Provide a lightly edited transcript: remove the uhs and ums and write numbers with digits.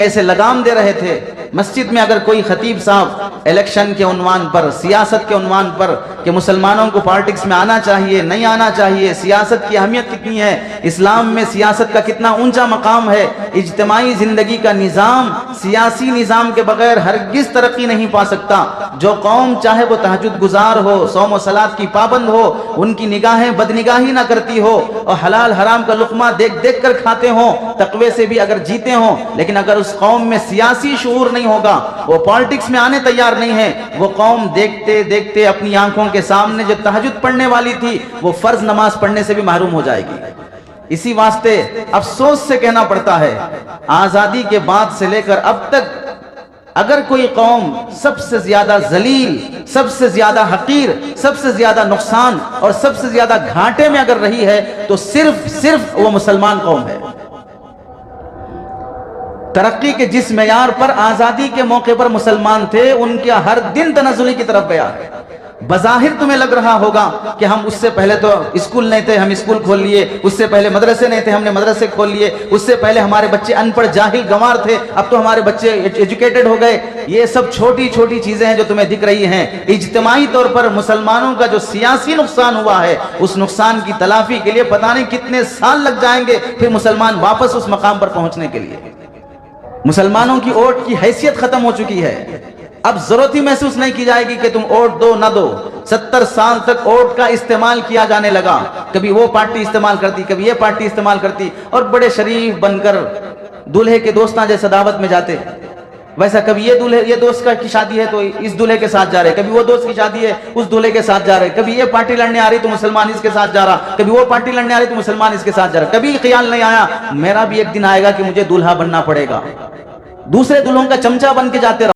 ایسے لگام دے رہے تھے مسجد میں اگر کوئی خطیب صاحب الیکشن کے عنوان پر، سیاست کے عنوان پر کہ مسلمانوں کو پالیٹکس میں آنا چاہیے نہیں آنا چاہیے، سیاست کی اہمیت کتنی ہے، اسلام میں سیاست کا کتنا اونچا مقام ہے، اجتماعی زندگی کا نظام سیاسی نظام کے بغیر ہرگز ترقی نہیں پا سکتا۔ جو قوم چاہے وہ تہجد گزار ہو، صوم و صلات کی پابند ہو، ان کی نگاہیں بدنگاہی نہ کرتی ہو اور حلال حرام کا لقمہ دیکھ دیکھ کر کھاتے ہوں، تقوی سے بھی اگر جیتے ہوں، لیکن اگر اس قوم میں سیاسی شعور نہیں ہوگا، وہ پالیٹکس میں آنے تیار نہیں ہے، وہ قوم دیکھتے دیکھتے اپنی آنکھوں کے سامنے جو تہجد پڑھنے والی تھی وہ فرض نماز پڑھنے سے بھی محروم ہو جائے گی۔ اسی واسطے افسوس سے کہنا پڑتا ہے، آزادی کے بعد سے لے کر اب تک اگر کوئی قوم سب سے زیادہ ذلیل، سب سے زیادہ حقیر، سب سے زیادہ نقصان اور سب سے زیادہ گھاٹے میں اگر رہی ہے تو صرف وہ مسلمان قوم ہے۔ ترقی کے جس معیار پر آزادی کے موقع پر مسلمان تھے، ان کا ہر دن تنزلی کی طرف گیا ہے۔ بظاہر تمہیں لگ رہا ہوگا کہ ہم اس سے پہلے تو اسکول نہیں تھے، ہم اسکول کھول لیے، اس سے پہلے مدرسے نہیں تھے، ہم نے مدرسے کھول لیے، اس سے پہلے ہمارے بچے ان پڑھ جاہل گنوار تھے، اب تو ہمارے بچے ایجوکیٹڈ ہو گئے۔ یہ سب چھوٹی چھوٹی چیزیں ہیں جو تمہیں دکھ رہی ہیں۔ اجتماعی طور پر مسلمانوں کا جو سیاسی نقصان ہوا ہے، اس نقصان کی تلافی کے لیے پتہ نہیں کتنے سال لگ جائیں گے پھر مسلمان واپس اس مقام پر پہنچنے کے لیے۔ مسلمانوں کی ووٹ کی حیثیت ختم ہو چکی ہے، اب ضرورت ہی محسوس نہیں کی جائے گی کہ تم ووٹ دو نہ دو۔ 70 سال تک ووٹ کا استعمال کیا جانے لگا، کبھی وہ پارٹی استعمال کرتی، کبھی یہ پارٹی استعمال کرتی، اور بڑے شریف بن کر دولہے کے دوستاں جیسے دعوت میں جاتے، ویسا کبھی یہ دوست کی شادی ہے تو اس دولہے کے ساتھ جا رہے، کبھی وہ دوست کی شادی ہے اس دولہے کے ساتھ جا رہے، کبھی یہ پارٹی لڑنے آ رہی تو مسلمان اس کے ساتھ جا رہا، کبھی وہ پارٹی لڑنے آ رہی تو مسلمان اس کے ساتھ جا رہا۔ کبھی خیال نہیں آیا میرا بھی ایک دن آئے گا کہ مجھے دولہا بننا پڑے گا، دوسرے دلہوں کا چمچہ بن کے جاتے رہا۔